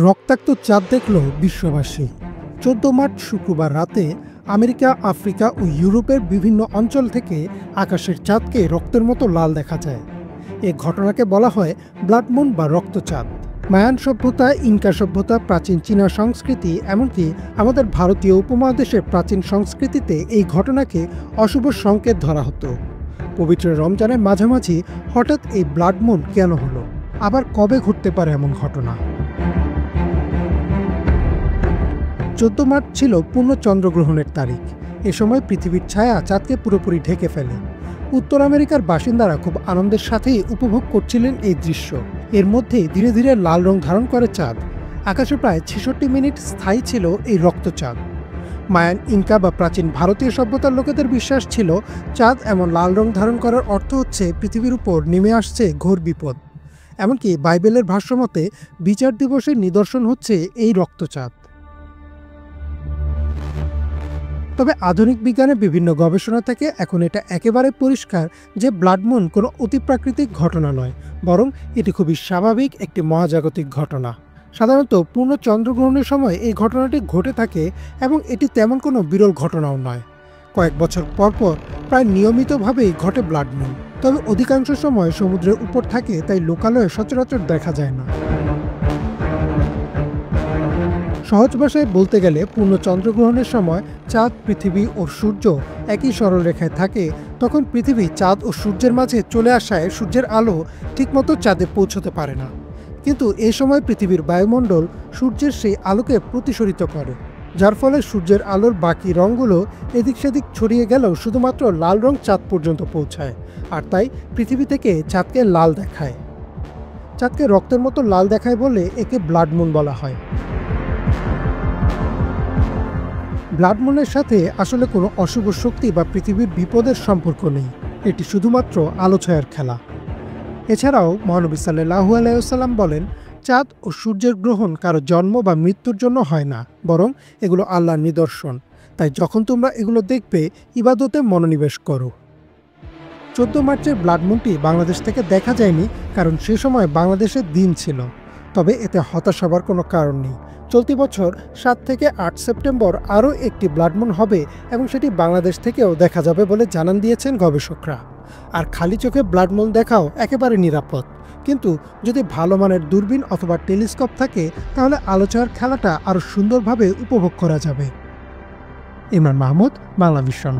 রক্তাক্ত চাঁদ দেখল বিশ্ববাসী। 14 মার্চ শুক্রবার রাতে আমেরিকা, আফ্রিকা ও ইউরোপের বিভিন্ন অঞ্চল থেকে আকাশের চাঁদকে রক্তের মতো লাল দেখা যায়। এ ঘটনাকে বলা হয় ব্লাড মুন বা রক্তচাঁদ। মায়ান সভ্যতা, ইনকা সভ্যতা, প্রাচীন চীনা সংস্কৃতি, এমনকি আমাদের ভারতীয় উপমহাদেশের প্রাচীন সংস্কৃতিতে এই ঘটনাকে অশুভ সংকেত ধরা হতো। পবিত্র রমজানের মাঝামাঝি হঠাৎ এই ব্লাড মুন কেন হলো? আবার কবে ঘটতে পারে এমন ঘটনা? 14 মার্চ ছিল পূর্ণ চন্দ্রগ্রহণের তারিখ। এ সময় পৃথিবীর ছায়া চাঁদকে পুরোপুরি ঢেকে ফেলে। উত্তর আমেরিকার বাসিন্দারা খুব আনন্দের সাথেই উপভোগ করছিলেন এই দৃশ্য। এর মধ্যেই ধীরে ধীরে লাল রং ধারণ করে চাঁদ। আকাশে প্রায় 66 মিনিট স্থায়ী ছিল এই রক্তচাঁদ। মায়ান, ইনকা বা প্রাচীন ভারতীয় সভ্যতার লোকেদের বিশ্বাস ছিল চাঁদ এমন লাল রং ধারণ করার অর্থ হচ্ছে পৃথিবীর উপর নেমে আসছে ঘোর বিপদ। এমনকি বাইবেলের ভাষ্যমতে বিচার দিবসের নিদর্শন হচ্ছে এই রক্তচাঁদ। তবে আধুনিক বিজ্ঞানের বিভিন্ন গবেষণা থেকে এখন এটা একেবারে পরিষ্কার যে ব্লাড মুন কোনো অতিপ্রাকৃতিক ঘটনা নয়, বরং এটি খুবই স্বাভাবিক একটি মহাজাগতিক ঘটনা। সাধারণত পূর্ণ চন্দ্রগ্রহণের সময় এই ঘটনাটি ঘটে থাকে এবং এটি তেমন কোনো বিরল ঘটনাও নয়। কয়েক বছর পরপর প্রায় নিয়মিতভাবেই ঘটে ব্লাড মুন। তবে অধিকাংশ সময় সমুদ্রের উপর থাকে, তাই লোকালয়ে সচরাচর দেখা যায় না। সহজ ভাষায় বলতে গেলে পূর্ণ চন্দ্রগ্রহণের সময় চাঁদ, পৃথিবী ও সূর্য একই সরলরেখায় থাকে। তখন পৃথিবী চাঁদ ও সূর্যের মাঝে চলে আসায় সূর্যের আলো ঠিকমতো চাঁদে পৌঁছতে পারে না। কিন্তু এই সময় পৃথিবীর বায়ুমণ্ডল সূর্যের সেই আলোকে প্রতিসরিত করে, যার ফলে সূর্যের আলোর বাকি রঙগুলো এদিক সেদিক ছড়িয়ে গেলেও শুধুমাত্র লাল রং চাঁদ পর্যন্ত পৌঁছায়। আর তাই পৃথিবী থেকে চাঁদকে লাল দেখায়। চাঁদকে রক্তের মতো লাল দেখায় বলে একে ব্লাড মুন বলা হয়। ব্লাড মুনের সাথে আসলে কোনো অশুভ শক্তি বা পৃথিবীর বিপদের সম্পর্ক নেই। এটি শুধুমাত্র আলো ছায়ার খেলা। এছাড়াও মহানবী সাল্লাল্লাহু আলাইহি ওয়াসাল্লাম বলেন, চাঁদ ও সূর্যের গ্রহণ কারো জন্ম বা মৃত্যুর জন্য হয় না, বরং এগুলো আল্লাহর নিদর্শন। তাই যখন তোমরা এগুলো দেখবে, ইবাদতে মনোনিবেশ করো। 14 মার্চের ব্লাড মুনটি বাংলাদেশ থেকে দেখা যায়নি, কারণ সে সময় বাংলাদেশের দিন ছিল। তবে এতে হতাশ হবার কোনো কারণ নেই। চলতি বছর 7 থেকে 8 সেপ্টেম্বর আরও একটি ব্লাড মুন হবে এবং সেটি বাংলাদেশ থেকেও দেখা যাবে বলে জানান দিয়েছেন গবেষকরা। আর খালি চোখে ব্লাড মুন দেখাও একেবারে নিরাপদ। কিন্তু যদি ভালো মানের দূরবীন অথবা টেলিস্কোপ থাকে, তাহলে আলোচনার খেলাটা আরও সুন্দরভাবে উপভোগ করা যাবে। ইমরান মাহমুদ, বাংলা ভিশন।